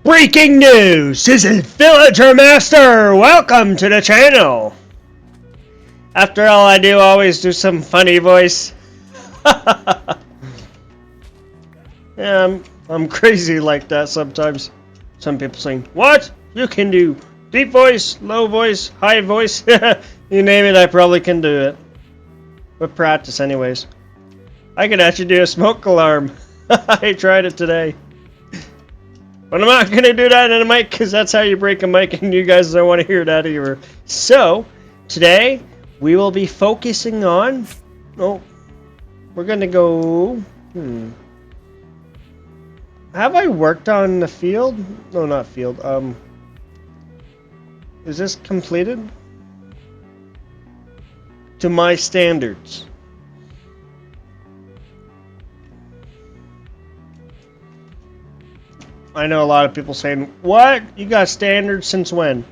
Breaking news! This is Villager Master! Welcome to the channel! After all, I do always do some funny voice. Yeah, I'm crazy like that sometimes. Some people saying, "What? You can do deep voice, low voice, high voice." You name it, I probably can do it. With practice anyways. I can actually do a smoke alarm. I tried it today. But I'm not going to do that in a mic because that's how you break a mic and you guys don't want to hear that either. So, today we will be focusing on... Oh, we're going to go... Have I worked on the field? No, not field. Is this completed? To my standards. I know a lot of people saying, "What? You got standards since when?"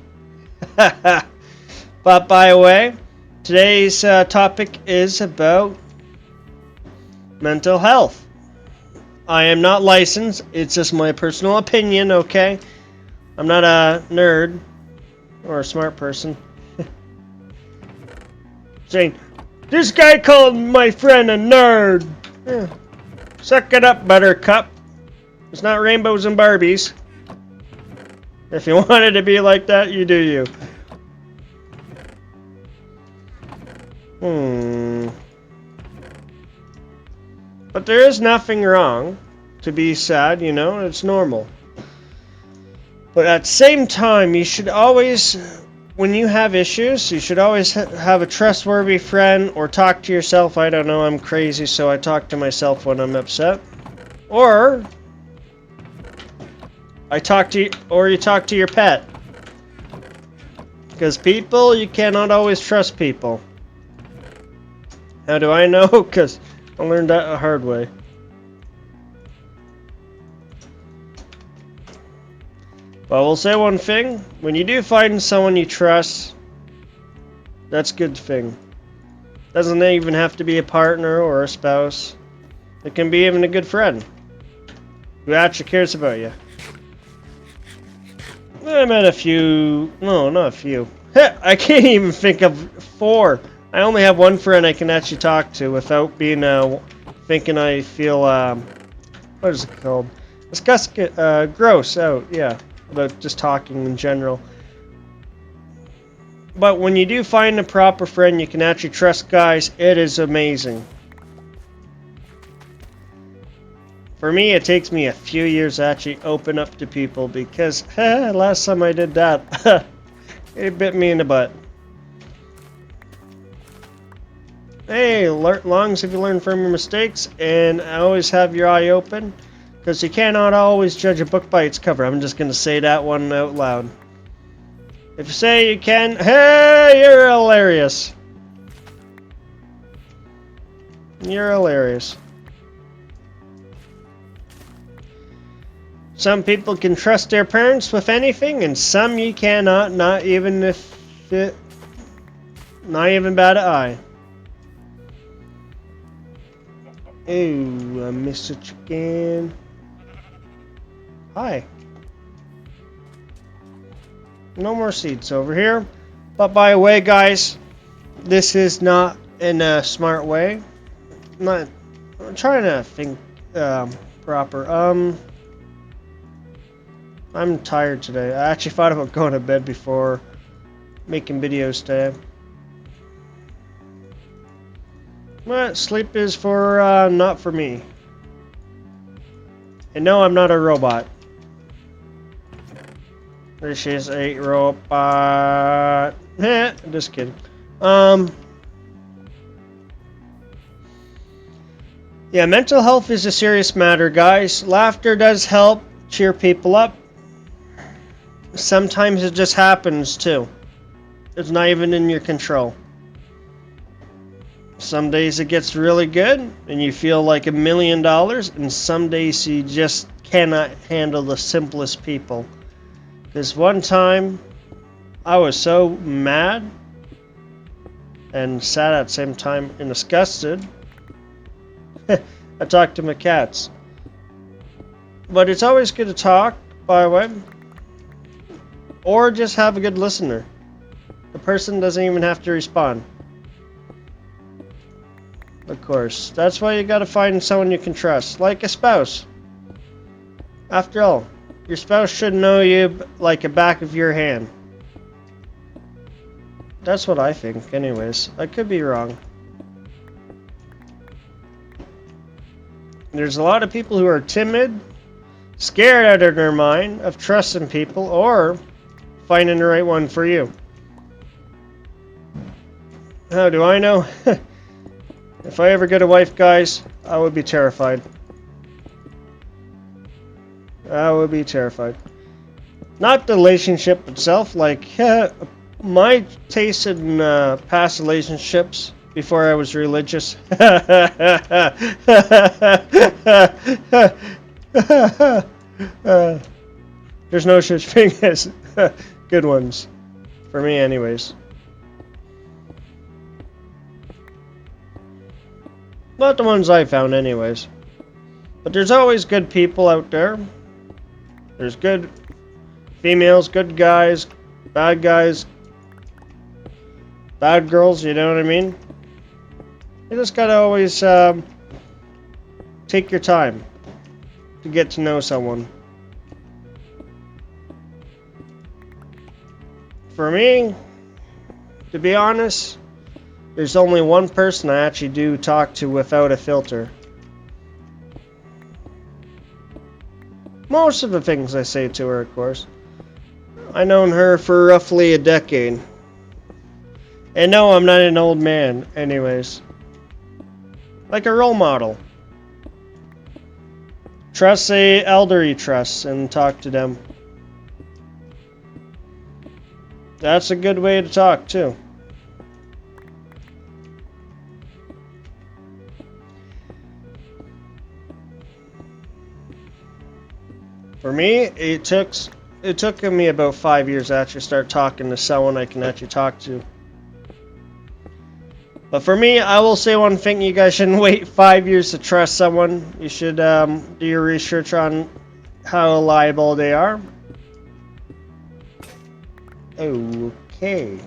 But by the way, today's topic is about mental health. I am not licensed. It's just my personal opinion, okay? I'm not a nerd or a smart person. Saying, "This guy called my friend a nerd." Yeah. Suck it up, Buttercup. It's not rainbows and Barbies. If you want it to be like that, you do you. But there is nothing wrong to be sad, you know, it's normal. But at the same time, you should always, when you have issues, you should always have a trustworthy friend or talk to yourself. I don't know, I'm crazy, so I talk to myself when I'm upset. Or... you talk to your pet. Because people, you cannot always trust people. How do I know? Because I learned that a hard way. But I will say one thing. When you do find someone you trust, that's a good thing. Doesn't even have to be a partner or a spouse. It can be even a good friend who actually cares about you. I met a few... No, not a few. I can't even think of 4. I only have one friend I can actually talk to without being thinking I feel... what is it called? Gross out, yeah. About just talking in general. But when you do find a proper friend you can actually trust, guys, it is amazing. For me, it takes me a few years to actually open up to people because last time I did that, it bit me in the butt. Hey, long as you learn from your mistakes and always have your eye open, because you cannot always judge a book by its cover. I'm just going to say that one out loud. If you say you can, hey, you're hilarious. You're hilarious. Some people can trust their parents with anything, and some you cannot, not even bad eye. Ooh, I missed a chicken. Hi. No more seeds over here. But by the way, guys, this is not in a smart way. I'm trying to think proper. I'm tired today. I actually thought about going to bed before making videos today. But sleep is for, not for me. And no, I'm not a robot. This is a robot. Just kidding. Yeah, mental health is a serious matter, guys. Laughter does help cheer people up. Sometimes it just happens too. It's not even in your control. Some days it gets really good and you feel like $1 million, and some days you just cannot handle the simplest people. This one time I was so mad and sad at the same time and disgusted. I talked to my cats. But it's always good to talk by the way. Or just have a good listener. The person doesn't even have to respond. Of course. That's why you gotta find someone you can trust. Like a spouse. After all, your spouse should know you like the back of your hand. That's what I think, anyways. I could be wrong. There's a lot of people who are timid, scared out of their mind of trusting people, or finding the right one for you. How do I know? If I ever get a wife, guys, I would be terrified. I would be terrified. Not the relationship itself, like my taste in past relationships before I was religious. There's no such thing as good ones. For me, anyways. Not the ones I found, anyways. But there's always good people out there. There's good females, good guys, bad girls, you know what I mean? You just gotta always take your time to get to know someone. For me, to be honest, there's only one person I actually do talk to without a filter. Most of the things I say to her, of course. I've known her for roughly a decade. And no, I'm not an old man, anyways. Like a role model. Trust the elder you trust and talk to them. That's a good way to talk, too. For me, it took me about 5 years to actually start talking to someone I can actually talk to. But for me, I will say one thing: you guys shouldn't wait 5 years to trust someone. You should do your research on how reliable they are. Okay.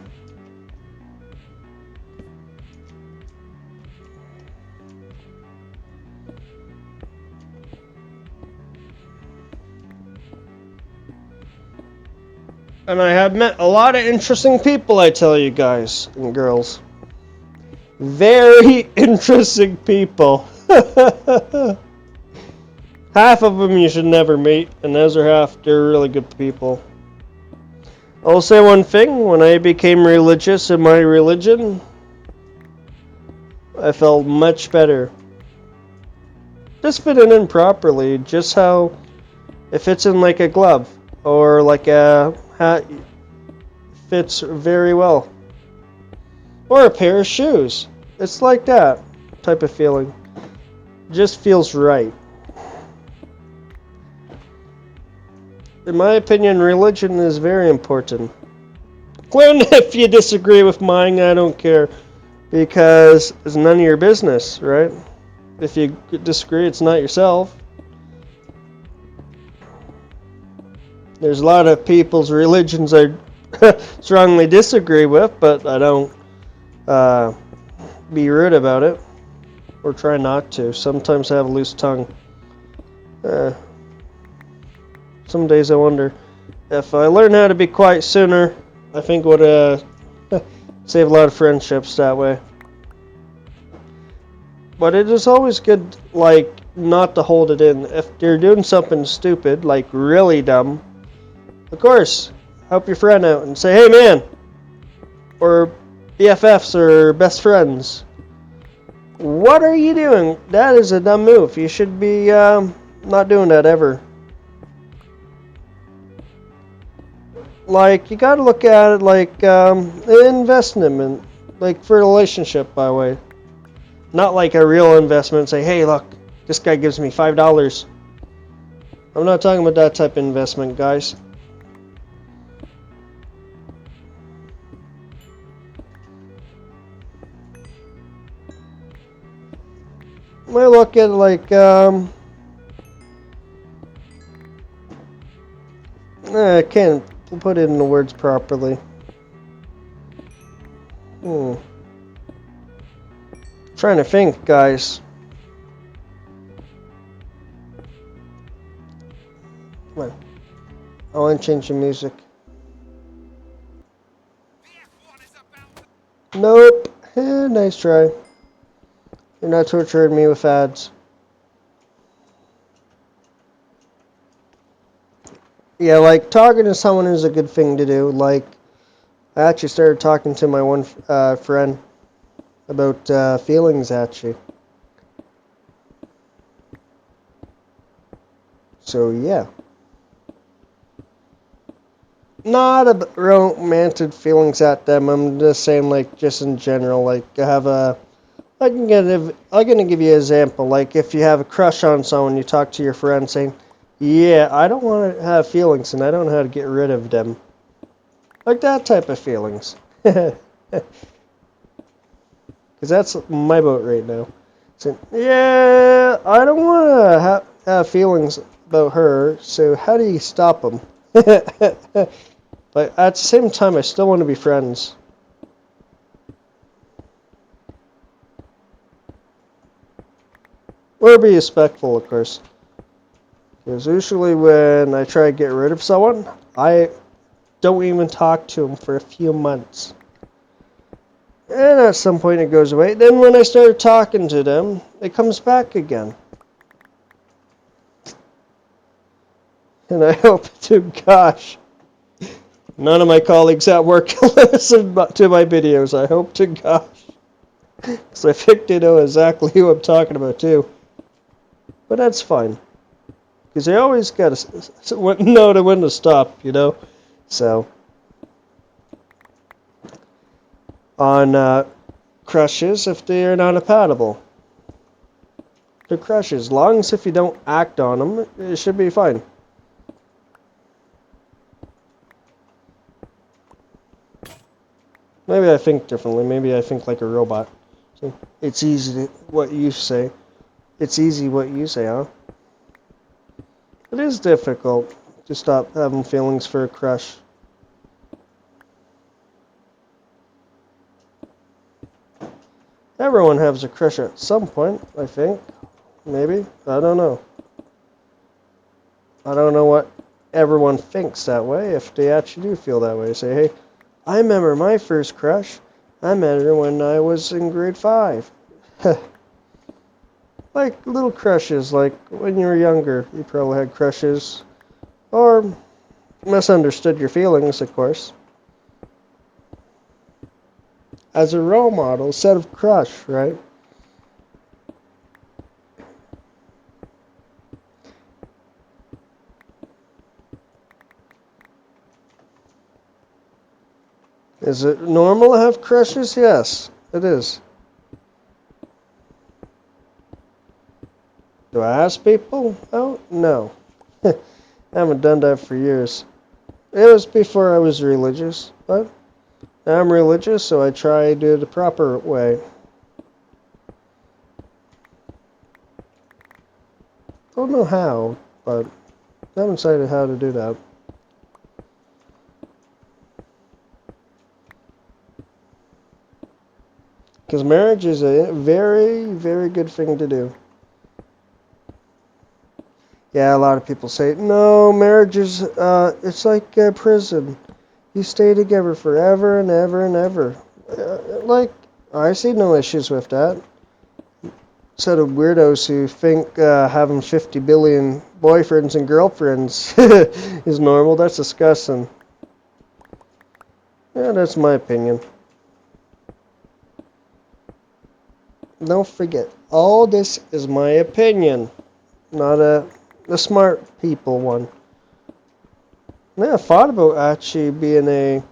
And I have met a lot of interesting people, I tell you guys and girls. Very interesting people. Half of them you should never meet, and the other half, they're really good people. I'll say one thing: when I became religious in my religion, I felt much better. Just fitting in properly, just how it fits in like a glove, or like a hat fits very well. Or a pair of shoes. It's like that type of feeling. Just feels right. In my opinion, religion is very important. Well, if you disagree with mine, I don't care. Because it's none of your business, right? If you disagree, it's not yourself. There's a lot of people's religions I strongly disagree with, but I don't be rude about it, or try not to. Sometimes I have a loose tongue. Some days I wonder if I learned how to be quiet sooner, I think would save a lot of friendships that way. But it is always good, like, not to hold it in. If you're doing something stupid, like really dumb, of course, help your friend out and say, "Hey, man," or BFFs or best friends, "What are you doing? That is a dumb move. You should be not doing that ever." Like, you gotta look at it like an investment, like for a relationship, by the way. Not like a real investment. Say, "Hey, look, this guy gives me $5. I'm not talking about that type of investment, guys. I look at it like I can't put it into words properly. Trying to think, guys. Come on. I want to change the music. Nope. Nice try. You're not torturing me with ads. Yeah, like, talking to someone is a good thing to do. Like, I actually started talking to my one friend about feelings, actually. So, yeah. Not a romantic feelings at them. I'm just saying, like, just in general. Like, I'm gonna give you an example. Like, if you have a crush on someone, you talk to your friend saying, yeah, I don't want to have feelings and I don't know how to get rid of them. Like that type of feelings. Because that's my boat right now. So, yeah, I don't want to have feelings about her, so how do you stop them? But at the same time, I still want to be friends. Or be respectful, of course. Because usually when I try to get rid of someone, I don't even talk to them for a few months. And at some point it goes away. Then when I start talking to them, it comes back again. And I hope to gosh, none of my colleagues at work listen to my videos. I hope to gosh. Because I think they know exactly who I'm talking about too. But that's fine. Because they always got to know when to stop, you know? So, on crushes, if they are not compatible. They're crushes. As long as if you don't act on them, it should be fine. Maybe I think differently. Maybe I think like a robot. So it's easy what you say. It's easy what you say, huh? It is difficult to stop having feelings for a crush. Everyone has a crush at some point, I think. Maybe. I don't know. I don't know what everyone thinks that way, if they actually do feel that way. Say, hey, I remember my first crush. I met her when I was in grade 5. Like little crushes, like when you were younger, you probably had crushes. Or misunderstood your feelings, of course. As a role model, instead of crush, right? Is it normal to have crushes? Yes, it is. Do I ask people out? No. I haven't done that for years. It was before I was religious, but now I'm religious, so I try to do it the proper way. Don't know how, but I haven't decided how to do that. Because marriage is a very, very good thing to do. Yeah, a lot of people say, no, marriage is, it's like a prison. You stay together forever and ever and ever. Like, I see no issues with that. Set of weirdos who think having 50 billion boyfriends and girlfriends is normal. That's disgusting. Yeah, that's my opinion. Don't forget, all this is my opinion, not the smart people one. Yeah, I thought about actually being a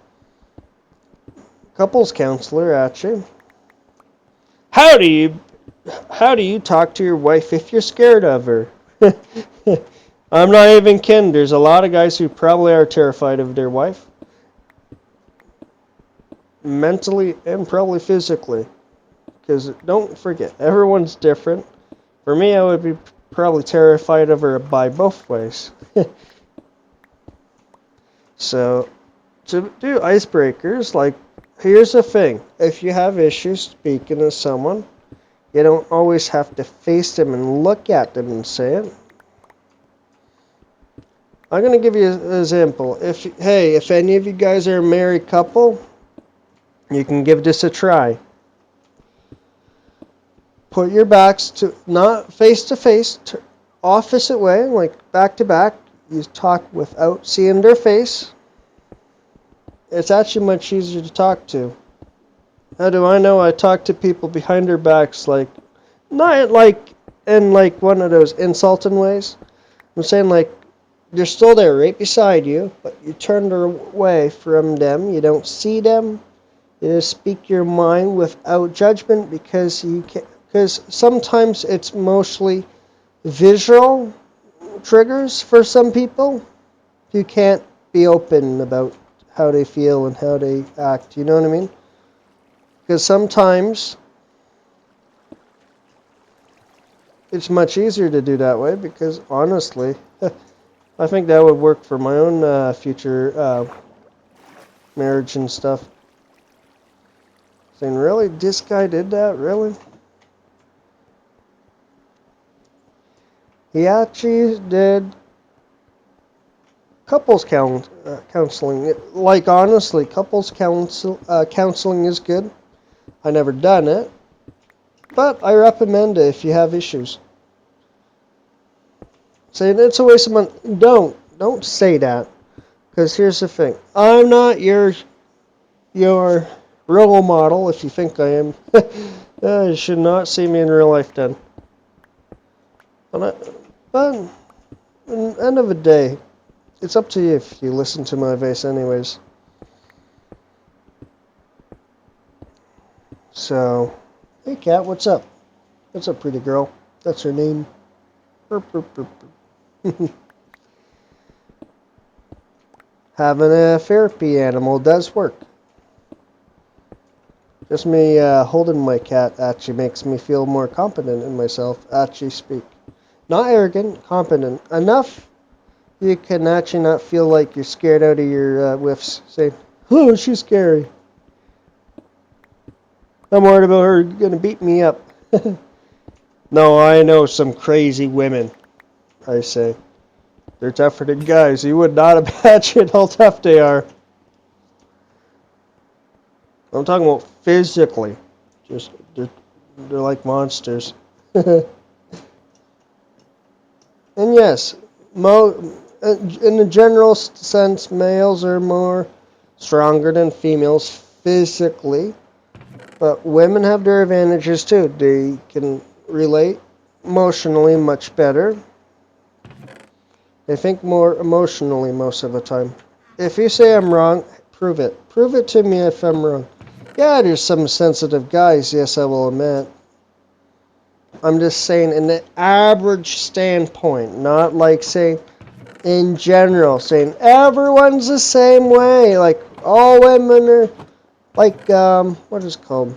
couples counselor, actually. How do you talk to your wife if you're scared of her? I'm not even kidding. There's a lot of guys who probably are terrified of their wife. Mentally and probably physically. Because don't forget, everyone's different. For me, I would be probably terrified of her by both ways. So, to do icebreakers, like, here's the thing. If you have issues speaking to someone, you don't always have to face them and look at them and say it. I'm going to give you an example. If any of you guys are a married couple, you can give this a try. Put your backs to, not face to face, opposite way, like back to back. You talk without seeing their face. It's actually much easier to talk to. How do I know? I talk to people behind their backs, like, not like in like one of those insulting ways. I'm saying like they're still there right beside you, but you turn away from them. You don't see them. You just speak your mind without judgment because you can. Because sometimes it's mostly visual triggers for some people. You can't be open about how they feel and how they act. You know what I mean? Because sometimes it's much easier to do that way because honestly, I think that would work for my own future marriage and stuff. Saying, really? This guy did that? Really? He actually did couples counseling. Like, honestly, couples counseling is good. I never done it, but I recommend it if you have issues. Saying it's a waste of money. Don't say that. Because here's the thing. I'm not your role model if you think I am. You should not see me in real life then. But at the end of the day, it's up to you if you listen to my advice anyways. So, hey Kat, what's up? What's up, pretty girl? That's her name. Burp, burp, burp, burp. Having a therapy animal does work. Just me holding my cat actually makes me feel more confident in myself. Actually speak. Not arrogant, confident. Enough you can actually not feel like you're scared out of your whiffs. Saying, oh, she's scary. I'm worried about her gonna beat me up. No, I know some crazy women, I say. They're tougher than guys. You would not imagine how tough they are. I'm talking about physically. Just they're like monsters. And yes, in the general sense, males are more stronger than females physically, but women have their advantages too. They can relate emotionally much better. They think more emotionally most of the time. If you say I'm wrong, prove it. Prove it to me if I'm wrong. Yeah, there's some sensitive guys, yes, I will admit. I'm just saying in the average standpoint, not like saying in general, saying everyone's the same way, like all women are like, what is it called?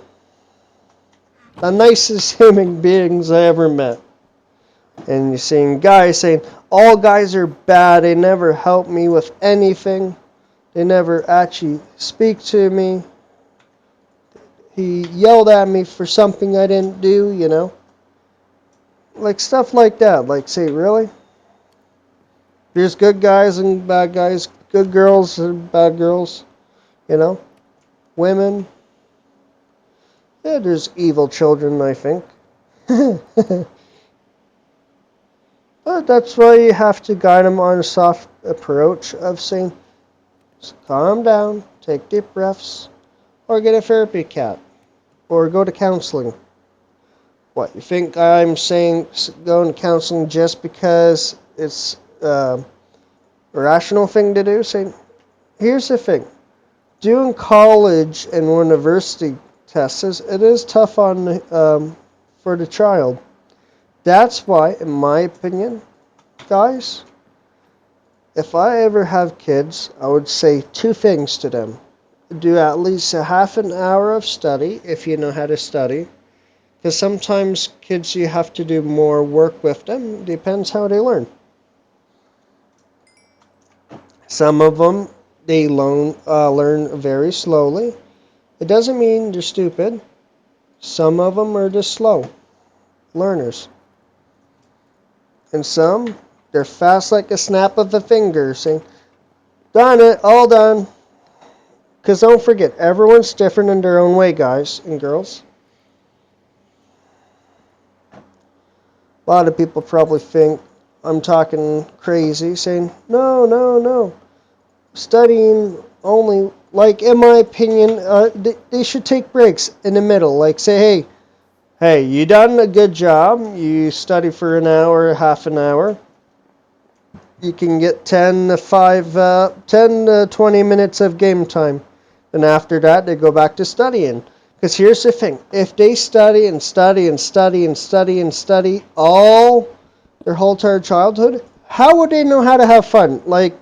The nicest human beings I ever met. And you're seeing guys saying, all guys are bad, they never help me with anything, they never actually speak to me. He yelled at me for something I didn't do, you know? Like stuff like that. Like, say, really? There's good guys and bad guys, good girls and bad girls, you know? Women. Yeah, there's evil children, I think. But that's why you have to guide them on a soft approach of saying, calm down, take deep breaths, or get a therapy cat, or go to counseling. What, you think I'm saying going to counseling just because it's a rational thing to do? Saying, here's the thing. Doing college and university tests, it is tough on for the child. That's why, in my opinion, guys, if I ever have kids, I would say two things to them. Do at least a half an hour of study, if you know how to study. Because sometimes kids, you have to do more work with them. Depends how they learn. Some of them They learn very slowly. It doesn't mean they're stupid. Some of them are just slow learners. And some, they're fast like a snap of a finger, saying, done it, all done. Because don't forget, everyone's different in their own way, guys and girls. A lot of people probably think I'm talking crazy, saying, no, no, no. Studying only, like, in my opinion, they should take breaks in the middle. Like, say, hey, you done a good job. You study for an hour, half an hour. You can get 10 to 20 minutes of game time. And after that, they go back to studying. Because here's the thing. If they study and study and study and study and study all their whole entire childhood, how would they know how to have fun? Like,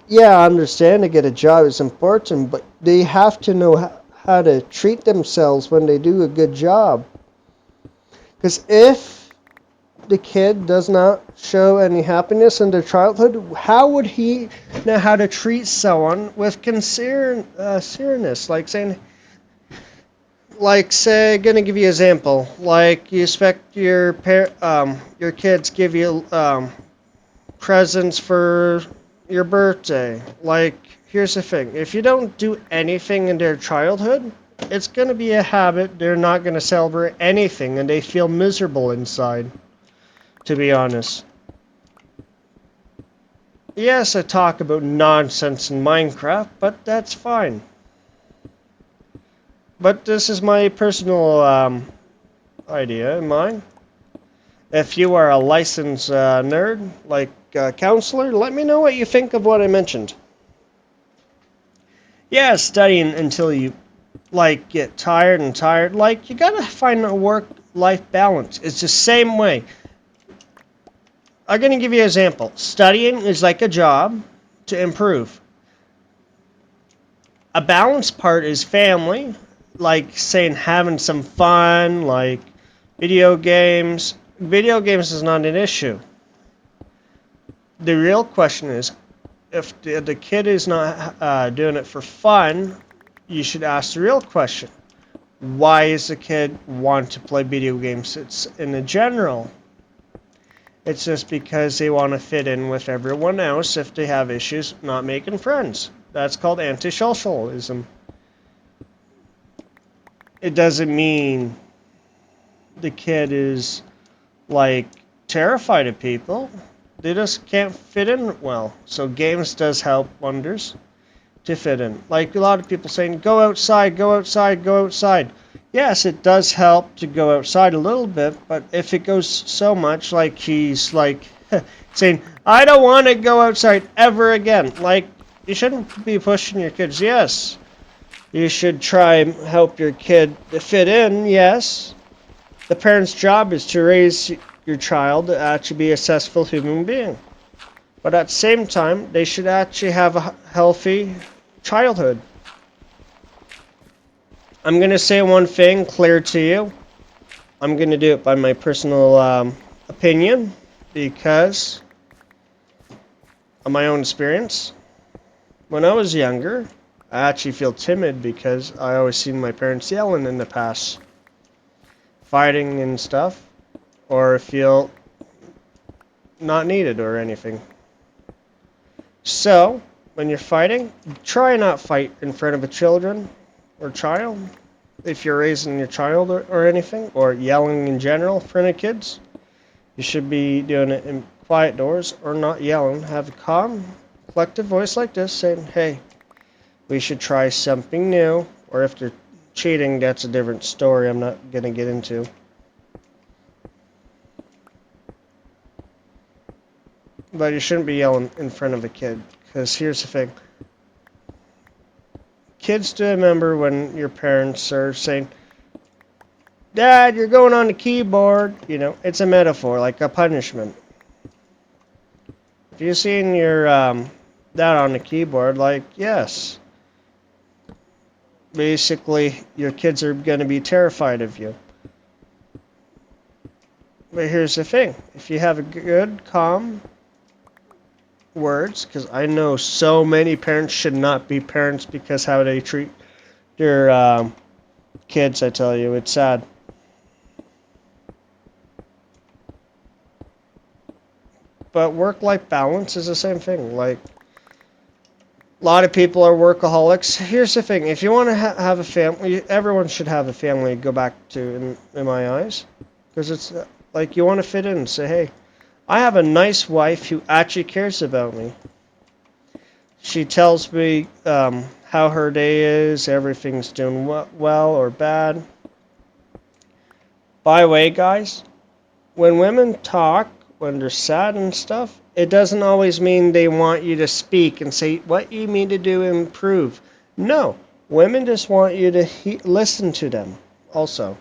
yeah, I understand to get a job is important, but they have to know how to treat themselves when they do a good job. Because if the kid does not show any happiness in their childhood, how would he know how to treat someone with seriousness? Say, gonna give you an example. Like you expect your kids give you presents for your birthday. Like, here's the thing: if you don't do anything in their childhood, it's gonna be a habit. They're not gonna celebrate anything, and they feel miserable inside. To be honest. Yes, I talk about nonsense in Minecraft, but that's fine. But this is my personal idea in mind. If you are a licensed nerd, like counselor, let me know what you think of what I mentioned. Yeah, studying until you get tired and tired. Like, you gotta find a work-life balance. It's the same way. I'm going to give you an example. Studying is like a job to improve. A balanced part is family, like saying having some fun, like video games. Video games is not an issue. The real question is, if the kid is not doing it for fun, you should ask the real question. Why is the kid want to play video games? It's in the general. It's just because they want to fit in with everyone else if they have issues not making friends. That's called antisocialism. It doesn't mean the kid is like terrified of people. They just can't fit in well. So games does help wonders to fit in. Like a lot of people saying, go outside, go outside, go outside. Yes, it does help to go outside a little bit, but if it goes so much, like he's like saying, I don't want to go outside ever again. Like, you shouldn't be pushing your kids. Yes, you should try and help your kid fit in. Yes, the parent's job is to raise your child to actually be a successful human being. But at the same time, they should actually have a healthy childhood. I'm going to say one thing clear to you. I'm going to do it by my personal opinion because of my own experience. When I was younger, I actually feel timid because I always seen my parents yelling in the past, fighting and stuff, or feel not needed or anything. So, when you're fighting, try not fight in front of a children or child. If you're raising your child or anything, or yelling in general in front of kids, you should be doing it in quiet doors or not yelling. Have a calm, collective voice like this saying, hey, we should try something new. Or if they're cheating, that's a different story I'm not going to get into. But you shouldn't be yelling in front of a kid, because here's the thing. Kids do remember when your parents are saying, Dad, you're going on the keyboard. You know, it's a metaphor, like a punishment. If you've seen your dad on the keyboard, like, yes. Basically, your kids are going to be terrified of you. But here's the thing. If you have a good, calm words, because I know so many parents should not be parents because how they treat their kids. I tell you, it's sad. But work-life balance is the same thing. Like, a lot of people are workaholics. Here's the thing: if you want to have a family, everyone should have a family to go back to, in my eyes, because it's like you want to fit in and say, "Hey, I have a nice wife who actually cares about me. She tells me how her day is, everything's doing well or bad." By the way, guys, when women talk, when they're sad and stuff, it doesn't always mean they want you to speak and say what you need to do to improve. No, women just want you to listen to them also.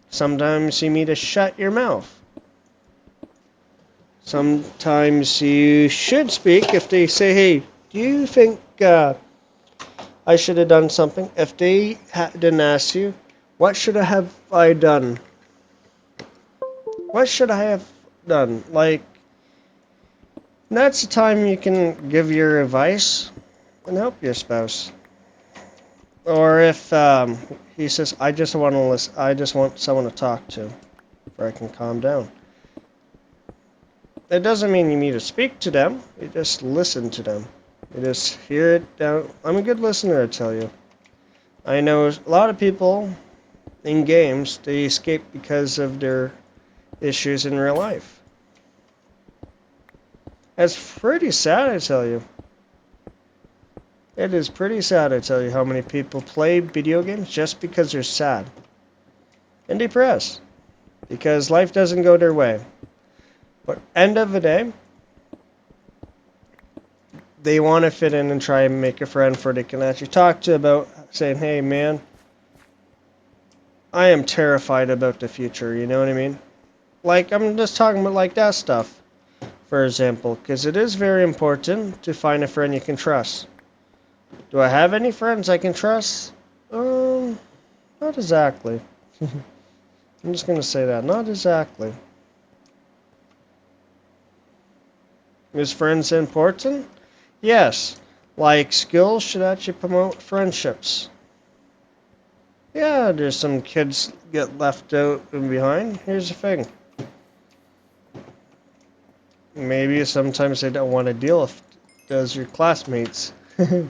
Sometimes you need to shut your mouth. Sometimes you should speak if they say, "Hey, do you think I should have done something?" If they didn't ask you, what should I have I done? What should I have done? Like, that's the time you can give your advice and help your spouse. Or if he says, "I just want to listen. I just want someone to talk to, where I can calm down." It doesn't mean you need to speak to them. You just listen to them. You just hear it down. I'm a good listener, I tell you. I know a lot of people in games, they escape because of their issues in real life. It's pretty sad, I tell you. It is pretty sad, I tell you, how many people play video games just because they're sad and depressed because life doesn't go their way. But end of the day, they want to fit in and try and make a friend for they can actually talk to about saying, "Hey, man, I am terrified about the future." You know what I mean? Like, I'm just talking about like that stuff, for example, because it is very important to find a friend you can trust. Do I have any friends I can trust? Not exactly. I'm just going to say that. Not exactly. Is friends important? Yes. Like, skills should actually promote friendships. Yeah, there's some kids get left out and behind. Here's the thing. Maybe sometimes they don't want to deal with those your classmates. I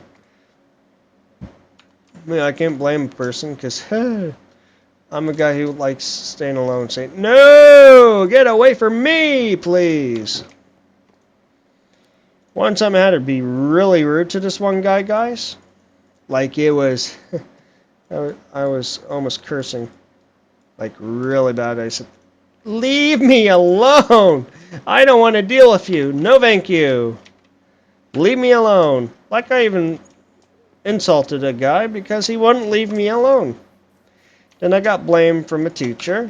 mean, I can't blame a person because I'm a guy who likes staying alone, saying, "No, get away from me, please." One time I had to be really rude to this one guy, guys. Like it was, I was almost cursing, like really bad. I said, "Leave me alone. I don't want to deal with you. No, thank you. Leave me alone." Like I even insulted a guy because he wouldn't leave me alone. Then I got blamed from a teacher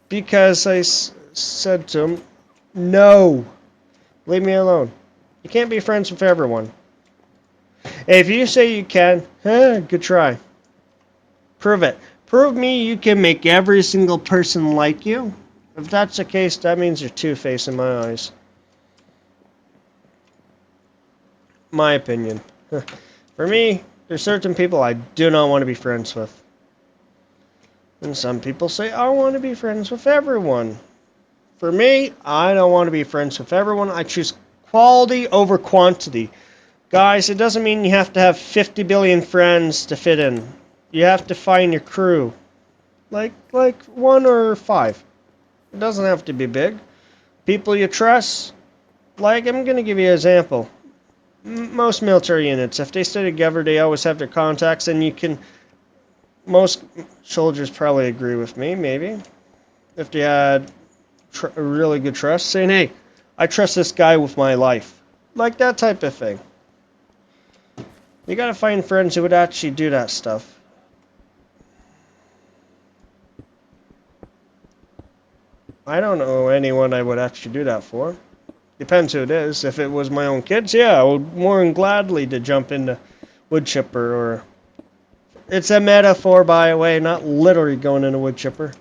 because I said to him, "No, leave me alone. You can't be friends with everyone. If you say you can, good try. Prove it. Prove me you can make every single person like you. If that's the case, that means you're two-faced in my eyes. My opinion. For me, there's certain people I do not want to be friends with. And some people say, "I want to be friends with everyone." For me, I don't want to be friends with everyone. I choose quality over quantity. Guys, it doesn't mean you have to have 50 billion friends to fit in. You have to find your crew. Like one or five. It doesn't have to be big. People you trust. Like, I'm going to give you an example. Most military units, if they stay together, they always have their contacts, and you can... Most soldiers probably agree with me, maybe. If they had a really good trust, saying, "Hey, I trust this guy with my life." Like that type of thing. You gotta find friends who would actually do that stuff. I don't know anyone I would actually do that for. Depends who it is. If it was my own kids, yeah, I would more than gladly to jump into wood chipper or... It's a metaphor, by the way, not literally going into wood chipper.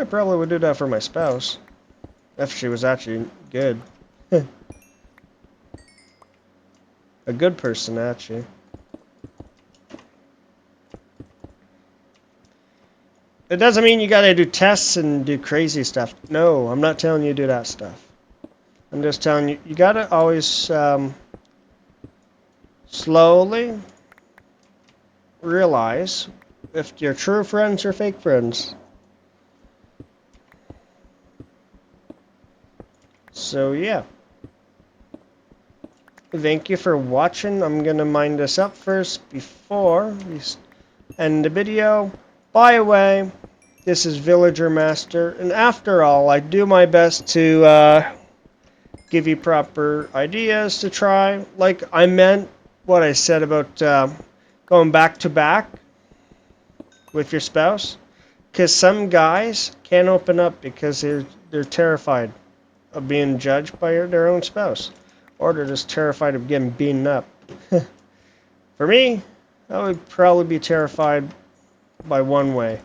I probably would do that for my spouse. If she was actually good. A good person, actually. It doesn't mean you gotta do tests and do crazy stuff. No, I'm not telling you to do that stuff. I'm just telling you, you gotta always slowly realize if you're true friends or fake friends. So yeah. Thank you for watching. I'm gonna mind this up first before we end the video. By the way, this is Villager Master, and after all, I do my best to give you proper ideas to try. Like I meant what I said about going back to back with your spouse, because some guys can't open up because they're terrified of being judged by their own spouse, or they're just terrified of getting beaten up. For me, I would probably be terrified by one way.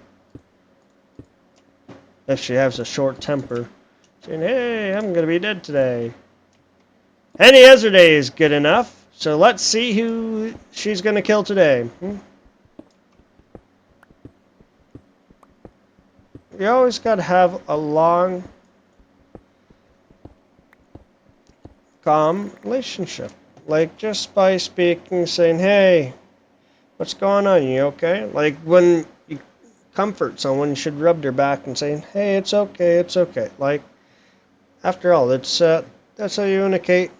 If she has a short temper, saying, "Hey, I'm gonna be dead today." Any other day is good enough. So let's see who she's gonna kill today. You always gotta have a long, calm relationship. Like just by speaking, saying, "Hey, what's going on? You okay?" Like when you comfort someone, you should rub their back and say, "Hey, it's okay, it's okay." Like, after all, that's how you indicate.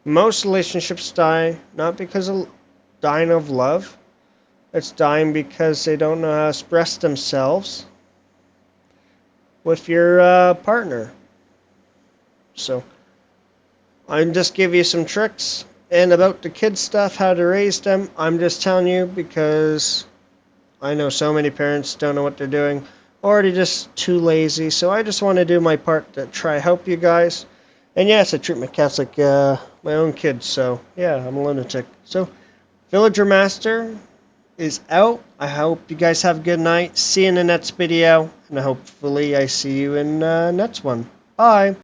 Most relationships die not because of dying of love. It's dying because they don't know how to express themselves with your partner. So, I'm just giving you some tricks. And about the kids stuff, how to raise them, I'm just telling you because I know so many parents don't know what they're doing, or they're just too lazy. So I just want to do my part to try help you guys. And yes, I treat my cats like my own kids. So yeah, I'm a lunatic. So Villager Master is out. I hope you guys have a good night. See you in the next video, and hopefully I see you in next one. Bye.